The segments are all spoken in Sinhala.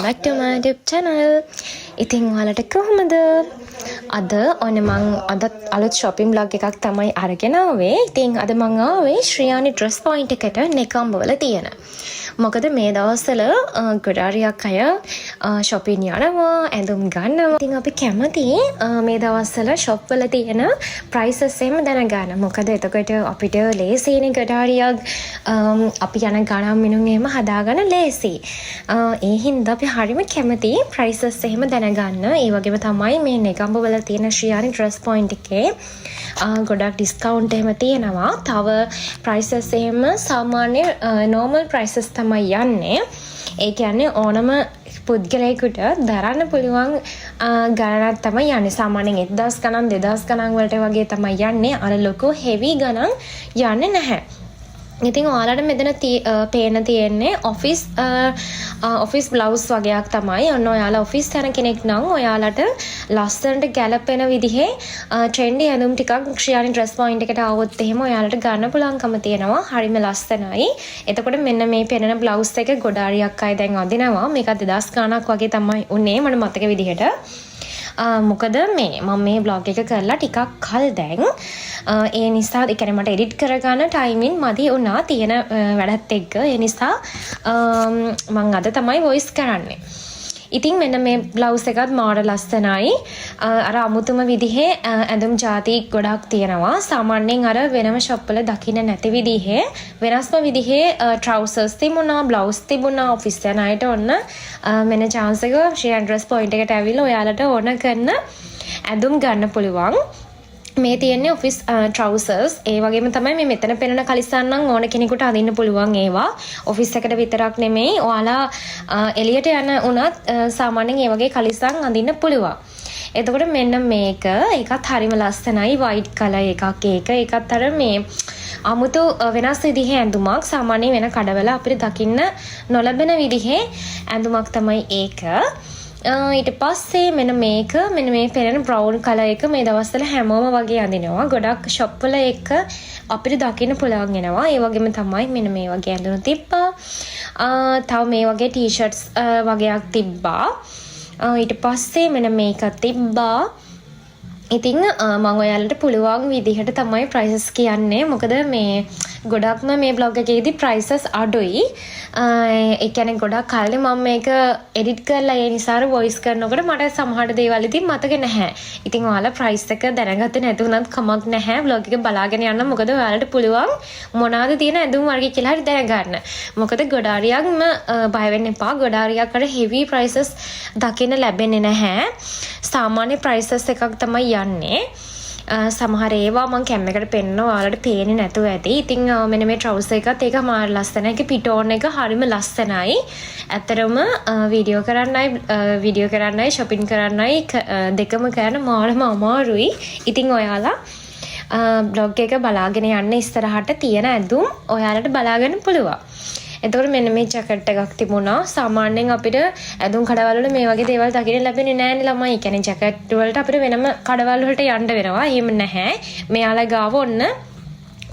back to my YouTube channel. ඉතින් ඔයාලට කොහොමද? අද ඔන්න මං අලුත් shopping vlog එකක් තමයි අරගෙන ආවේ. ඉතින් අද මං ආවේ ශ්‍රියානි dress point එකට නෙකම්බවල තියෙන. මොකද මේ දවස්වල ගොඩාරියක් අය shopping යනවා, ඇඳුම් ගන්නවා. ඉතින් අපි කැමති මේ දවස්වල shop වල තියෙන prices එහෙම දැනගන්න. මොකද එතකොට අපිට ලේසියිනේ ගොඩාරියක් අපි යන ගණන් මිනුම් එහෙම හදාගන්න ලේසි. ඒ හින්දා අපි හරියම කැමති prices එහෙම දැනගන්න. ඒ වගේම තමයි මේ නෙගම්බවල තියෙන ශ්‍රියානි dress point එකේ ගොඩක් discount එහෙම තියෙනවා. තව prices එහෙම සාමාන්‍ය normal prices තමයි යන්නේ. ඒ කියන්නේ ඕනම පුද්ගලයෙකුට දරන්න පුළුවන් ගණනක් තමයි යන්නේ. සාමාන්‍යයෙන් 1000 ගණන් 2000 ගණන් වලට වගේ තමයි යන්නේ. අර ලොකු heavy ගණන් යන්නේ නැහැ. ඉතින් ඔයාලට මෙතන පේන තියෙන්නේ ඔෆිස් බ්ලවුස් වගේක් තමයි. ඔන්න ඔයාලා ඔෆිස් යන කෙනෙක් නම් ඔයාලට ලස්සනට ගැලපෙන විදිහේ ට්‍රෙන්ඩි ඇඳුම් ටිකක් ශ්‍රියානි dress point එකට ආවොත් එහෙම ඔයාලට ගන්න පුළුවන්කම තියෙනවා. හරිම ලස්සනයි. එතකොට මෙන්න මේ පෙනෙන බ්ලවුස් එක ගොඩාරියක් අය දැන් අදිනවා. මේක 2000 ගණක් වගේ තමයි උනේ මට මතක විදිහට. මොකද මම මේ බ්ලොග් එක කරලා ටිකක් කල් දැන් ඒ නිසා ඒ කියන්නේ මට එඩිට් කරගන්න ටයිමින් මදි වුණා තියෙන වැඩත් එක්ක. ඒ නිසා මම අද තමයි වොයිස් කරන්නේ. ඉතින් මෙන්න මේ බ්ලවුස් එකත් මාර ලස්සනයි. අර අමුතුම විදිහේ ඇඳුම් ಜಾති ගොඩක් තියෙනවා. සාමාන්‍යයෙන් අර වෙනම shop වල දකින්න නැති විදිහේ වෙනස්ම විදිහේ trousers තිබුණා, blouse තිබුණා. ඔෆිස් යන අයට ඔන්න මෙන්න chance එක ශ්‍රියානි dress point එකට ඇවිල්ලා ඔයාලට ඕන කරන ඇඳුම් ගන්න පුළුවන්. මේ තියෙන්නේ ඔෆිස් trousers. ඒ වගේම තමයි මේ මෙතන පෙනෙන කලිසම් නම් ඕන කෙනෙකුට අදින්න පුළුවන් ඒවා. ඔෆිස් එකට විතරක් නෙමෙයි. ඔයාලා එළියට යන උනත් සාමාන්‍යයෙන් ඒ වගේ කලිසම් අදින්න පුළුවන්. එතකොට මෙන්න මේක ඒකත් හරිම ලස්සනයි. white color එකක් ඒක. ඒකත් අර මේ අමුතු වෙනස් විදිහේ ඇඳුමක්. සාමාන්‍යයෙන් වෙන කඩවල අපිට දකින්න නොලැබෙන විදිහේ ඇඳුමක් තමයි ඒක. ඊට පස්සේ මෙන්න මේ පෙනෙන බ්‍රවුන් කලර් එක මේ දවස්වල හැමෝම වගේ අඳිනවා. ගොඩක් shop වල එක අපිට දකින්න පුළුවන් වෙනවා. ඒ වගේම තමයි මෙන්න මේ වගේ ඇඳුම් තිබ්බා. තව මේ වගේ t-shirts වගේක් තිබ්බා. ඊට පස්සේ මෙන්න මේක තිබ්බා. ඉතින් මම ඔයාලට පුළුවන් විදිහට තමයි prices කියන්නේ. මොකද මේ ගොඩක්ම මේ blog එකේදී prices අඩුයි. ඒ කියන්නේ ගොඩක් කලින් මම මේක edit කරලා ඒ නිසා voice කරනකොට මට සමහර දේවල් ඉතින් මතක නැහැ. ඉතින් ඔයාලා price එක දැනගත්තේ නැතුණත් කමක් නැහැ. blog එක බලාගෙන යන්න. මොකද ඔයාලට පුළුවන් මොනවාද තියෙන ඇඳුම් වර්ග කියලා හරි දැනගන්න. මොකද ගොඩාරියක්ම බය වෙන්න එපා. ගොඩාරියක් අර heavy prices දකින්න ලැබෙන්නේ නැහැ. සාමාන්‍ය prices එකක් තමයි යන්නේ. සමහර ඒවා මම කැම් එකට පෙන්නනවා. ඔයාලට පේන්නේ නැතුව ඇති. ඉතින් මෙන්න මේ trouser එකත් ඒක මාර ලස්සනයි. ඒක පිටෝන් එක හරිම ලස්සනයි. ඇත්තරම වීඩියෝ කරන්නයි shopping කරන්නයි දෙකම කරන්න මාරම අමාරුයි. ඉතින් ඔයාලා blog එක බලාගෙන යන්න ඉස්සරහට තියෙන ඇඳුම් ඔයාලට බලාගන්න පුළුවන්. එතකොට මෙන්න මේ ජැකට් එකක් තිබුණා. සාමාන්‍යයෙන් අපිට ඇඳුම් කඩවල වල මේ වගේ දේවල් දකින්න ලැබෙන්නේ නැහැ නේ ළමයි. ඒ කියන්නේ ජැකට් වලට අපිට වෙනම කඩවල වලට යන්න වෙනවා. එහෙම නැහැ. මෙයාලා ගාව ඔන්න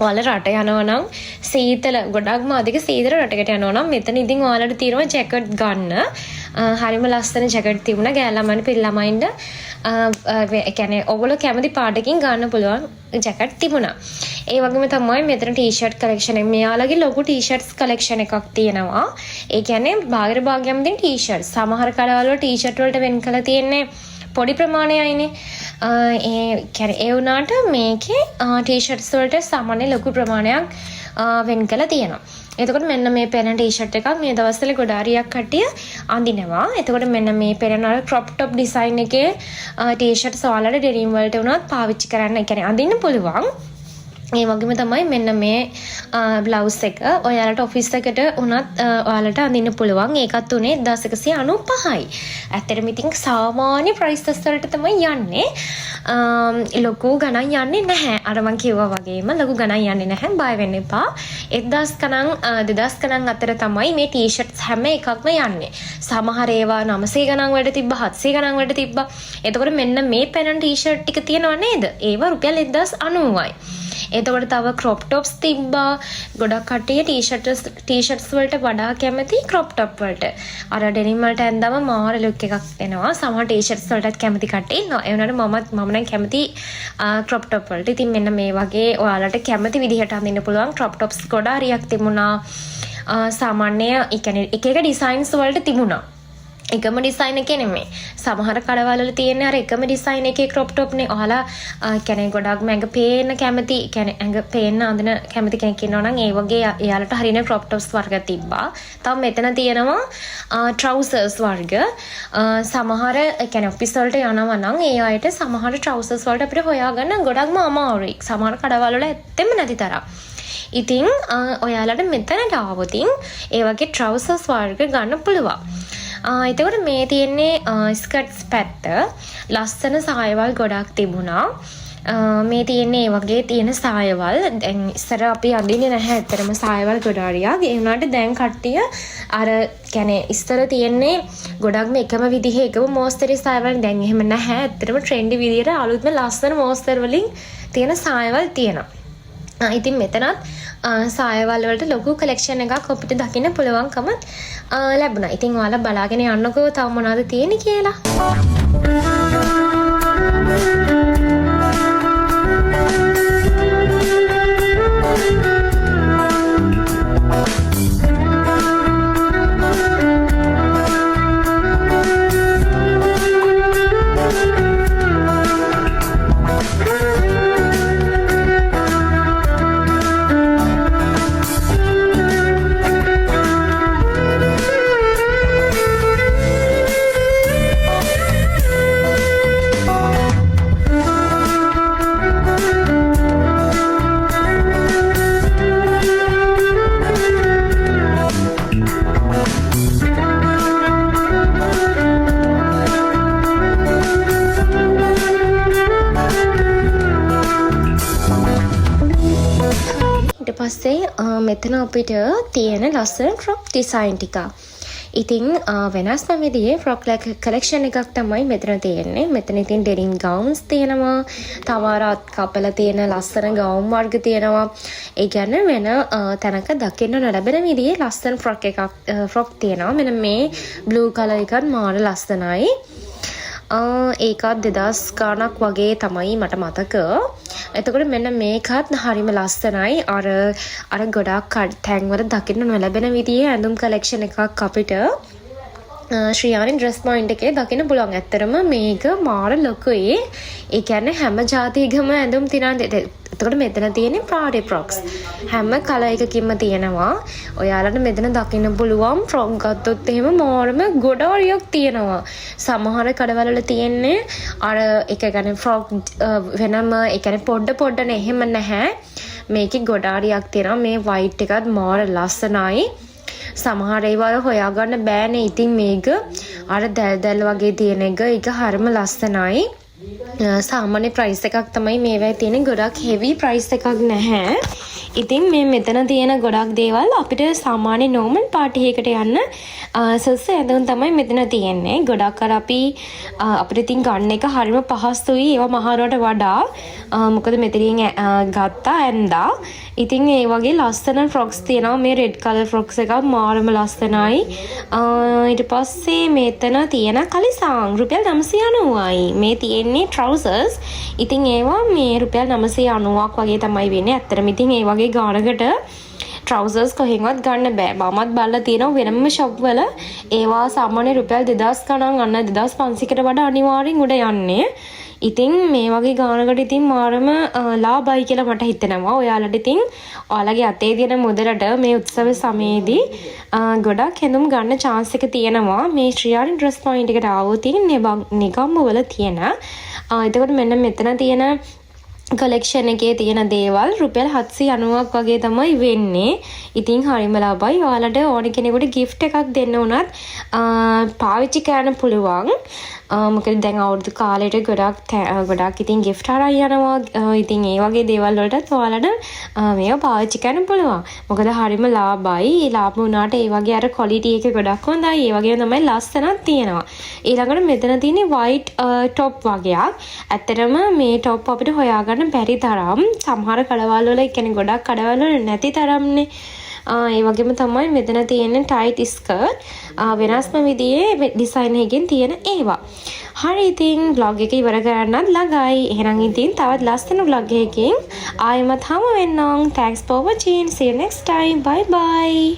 ඔයාලා රට යනවා නම් සීතල ගොඩක්ම අධික සීතල රටකට යනවා නම් මෙතන ඉතින් ඔයාලට තියෙනවා ජැකට් ගන්න. හරිම ලස්සන ජැකට් තිබුණා. ගෑල් ළමයින්ට පිළ ළමයින්ට ඒ කියන්නේ ඔයගොල්ලෝ කැමති පාටකින් ගන්න පුළුවන් ජැකට් තිබුණා. ඒ වගේම තමයි මෙතන t-shirt collection එක. මෙයාලගේ ලොකු t-shirts collection එකක් තියෙනවා. ඒ කියන්නේ භාගර භාගයම තියෙන t-shirts. සමහර කඩවල වල t-shirt වලට වෙන් කරලා තියෙන්නේ පොඩි ප්‍රමාණයයිනේ. ඒ කියන්නේ ඒ වුණාට මේකේ t-shirts වලට සාමාන්‍ය ලොකු ප්‍රමාණයක් වෙන් කරලා තියෙනවා. එතකොට මෙන්න මේ පෙනෙන t-shirt එකක් මේ දවස්වල ගොඩාරියක් කට්ටිය අඳිනවා. එතකොට මෙන්න මේ පෙනෙන crop top design එකේ t-shirts ඔයාලට denim වලට උනත් පාවිච්චි කරන්න, ඒ කියන්නේ අඳින්න පුළුවන්. ඒ වගේම තමයි මෙන්න මේ බ්ලවුස් එක ඔයාලට ඔෆිස් එකට උනත් ඔයාලට අඳින්න පුළුවන්. ඒකත් උනේ 1195යි. ඇත්තටම ඉතින් සාමාන්‍ය prices වලට තමයි යන්නේ. ලොකු ගණන් යන්නේ නැහැ. අර මං කිව්වා වගේම ලොකු ගණන් යන්නේ නැහැ. බය වෙන්න එපා. 1000 ගණන් 2000 ගණන් අතර තමයි මේ t-shirts හැම එකක්ම යන්නේ. සමහර ඒවා 900 ගණන් වලට තිබ්බා, 700 ගණන් වලට තිබ්බා. එතකොට මෙන්න මේ පෙනෙන t-shirt ටික තියෙනව නේද? ඒවා රුපියල් 1090යි. එතකොට තව crop tops තිබ්බා. ගොඩක් කට්ටිය t-shirts වලට වඩා කැමති crop top වලට. අර denim වලට ඇඳම මාර look එකක් එනවා. සමහර t-shirts වලටත් කැමති කට්ටිය ඉන්නවා. ඒ වුණාට මම නම් කැමති crop top වලට. ඉතින් මෙන්න මේ වගේ ඔයාලට කැමති විදිහට අඳින්න පුළුවන් crop tops ගොඩාක් හරියක් තිබුණා. සාමාන්‍ය ඒ කියන්නේ එක එක designs වලට තිබුණා. එකම ඩිසයින් එකේ නෙමෙයි. සමහර කඩවල වල තියෙන අර එකම ඩිසයින් එකේ crop top නේ. ඔයාලා කියන්නේ ගොඩක්ම ඇඟ පේන්න කැමති, කියන්නේ ඇඟ පේන්න අඳින කැමති කෙනෙක් ඉන්නවා නම් ඒ වගේ එයාලට හරියන crop tops වර්ග තිබ්බා. තව මෙතන තියෙනවා trousers වර්ග. සමහර කියන්නේ ඔෆිස් වලට යනවා නම් ඒ අයට සමහර trousers වලට අපිට හොයාගන්න ගොඩක්ම අමාරුයි. සමහර කඩවල වල ඇත්තෙම නැති තරම්. ඉතින් ඔයාලට මෙතනට ආවොතින් ඒ වගේ trousers වර්ග ගන්න පුළුවන්. එතකොට මේ තියෙන්නේ ස්කර්ට්ස් පැත්ත. ලස්සන සායවල් ගොඩක් තිබුණා. මේ තියෙන්නේ ඒ වගේ තියෙන සායවල්. දැන් ඉස්සර අපි අඳින්නේ නැහැ ඇත්තටම සායවල් ගොඩාරියක්. ඒ වුණාට දැන් කට්ටිය අර කියන්නේ ඉස්සර තියෙන්නේ ගොඩක්ම එකම විදිහේ එකම මෝස්තරි සායවල් දැන් එහෙම නැහැ. ඇත්තටම ට්‍රෙන්ඩි විදිහට අලුත්ම ලස්සන මෝස්තර වලින් තියෙන සායවල් තියෙනවා. ඉතින් මෙතනත් සායවල් වලට ලොකු කලෙක්ෂන් එකක් අපිට දකින්න පුළුවන්කම ලැබුණා. ඉතින් ඔයාලා බලාගෙන යන්නකෝ තව මොනවද තියෙන්නේ කියලා. පස්සේ මෙතන අපිට තියෙන ලස්සන ෆ්‍රොක් ඩිසයින් ටික. ඉතින් වෙනස්ම විදිහේ ෆ්‍රොක් කලෙක්ෂන් එකක් තමයි මෙතන තියෙන්නේ. මෙතන ඉතින් ඩෙනිම් ගවුන්ස් තියෙනවා. තව අත් කපලා තියෙන ලස්සන ගවුම් වර්ග තියෙනවා. ඒ කියන්නේ වෙන තැනක දකින්න නොලැබෙන විදිහේ ලස්සන ෆ්‍රොක් තියෙනවා. මෙන්න මේ බ්ලූ කලර් එකත් මාර ලස්සනයි. ඒකත් 2000 ගාණක් වගේ තමයි මට මතක. එතකොට මෙන්න මේකත් හරිම ලස්සනයි. අර ගොඩක් තැන්වල දකින්න නොලැබෙන විදිහේ ඇඳුම් කලෙක්ෂන් එකක් අපිට ශ්‍රියානි ඩ්‍රෙස් පොයින්ට් එකේ දකින්න පුළුවන්. ඇත්තරම මේක මාර ලොකුයි. ඒ කියන්නේ හැම ජාතියකම ඇඳුම් තියෙනවා. එතකොට මෙතන තියෙන්නේ ප්‍රාඩි ෆ්‍රොක්ස්. හැම කලර් එකකින්ම තියෙනවා. ඔයාලට මෙතන දකින්න පුළුවන් ෆ්‍රොක් ගත්තොත් එහෙම මාරම ගොඩාරියක් තියෙනවා. සමහර කඩවල වල තියෙන්නේ අර එක කියන්නේ ෆ්‍රොක් වෙනම ඒ කියන්නේ පොඩ්ඩනේ එහෙම නැහැ. මේකේ ගොඩාරියක් තියෙනවා. මේ වයිට් එකත් මාර ලස්සනයි. සමහර ඒවා හොයාගන්න බෑනේ. ඉතින් මේක අර දැල් වගේ තියෙන එක ඒක හරිම ලස්සනයි. සාමාන්‍ය ප්‍රයිස් එකක් තමයි මේවා තියෙන්නේ. ගොඩක් හෙවි ප්‍රයිස් එකක් නැහැ. ඉතින් මේ මෙතන තියෙන ගොඩක් දේවල් අපිට සාමාන්‍ය නෝමල් පාටි එකකට යන්න සස්ස ඇඳුම් තමයි මෙතන තියෙන්නේ. ගොඩක් අර අපිට ඉතින් ගන්න එක හරිම පහසුයි ඒවා මහරවට වඩා. මොකද මෙතනින් ගත්තා ඇඳා. ඉතින් ඒ වගේ ලස්සන ෆ්‍රොක්ස් තියෙනවා. මේ රෙඩ් කලර් ෆ්‍රොක්ස් එකක් මාරම ලස්සනයි. ඊට පස්සේ මෙතන තියෙන කලිසම් රුපියල් 990යි. මේ තියෙන්නේ trousers. ඉතින් ඒවා මේ රුපියල් 990ක් වගේ තමයි වෙන්නේ. ඇත්තටම ඉතින් ඒ වගේ ගානකට trousers කොහෙන්වත් ගන්න බෑ. මමත් බලලා තියෙනවා වෙනම shop වල ඒවා සාමාන්‍ය රුපියල් 2000 ගණන් අන්න 2500කට වඩා අනිවාර්යෙන් උඩ යන්නේ. ඉතින් මේ වගේ ගානකට ඉතින් මාරම ලාභයි කියලා මට හිතෙනවා. ඔයාලට ඉතින් ඔයාලගේ අතේ තියෙන මුදලට මේ උත්සව සමයේදී ගොඩක් හැඳුම් ගන්න chance එක තියෙනවා. මේ ශ්‍රියානි ඩ්‍රෙස් පොයින්ට් එකට ආවොත් නිගම්ම වල තියෙන. එතකොට මෙන්න මෙතන තියෙන කලෙක්ෂන් එකේ තියෙන දේවල් රුපියල් 790ක් වගේ තමයි වෙන්නේ. ඉතින් හරිම ලාභයි. ඔයාලට ඕන කෙනෙකුට gift එකක් දෙන්න උනත් පාවිච්චි කරන්න පුළුවන්. මොකද දැන් අවුරුදු කාලෙට ගොඩක් ඉතින් gift අරන් යනවා. ඉතින් ඒ වගේ දේවල් වලටත් ඔයාලට මේවා පාවිච්චි කරන්න පුළුවන්. මොකද හරිම ලාභයි. ඒ ලාභ වුණාට ඒ වගේ අර quality එක ගොඩක් හොඳයි. ඒ වගේම තමයි ලස්සනක් තියෙනවා. ඊළඟට මෙතන තියෙන්නේ white top වගේක්. ඇත්තටම මේ top අපිට හොයාගන්න ගන්න බැරි තරම් සමහර කඩවල් වල කියන්නේ ගොඩක් කඩවල් වල නැති තරම්නේ. ඒ වගේම තමයි මෙතන තියෙන ටයිට් ස්කර්ට් වෙනස්ම විදිහේ ඩිසයින් එකකින් තියෙන ඒවා. හරි ඉතින් vlog එක ඉවර කරන්නත් ළඟයි. එහෙනම් ඉතින් තවත් ලස්සන vlog එකකින් ආයෙමත් හමු වෙන්නම්. Thanks for watching. See you next time. Bye bye.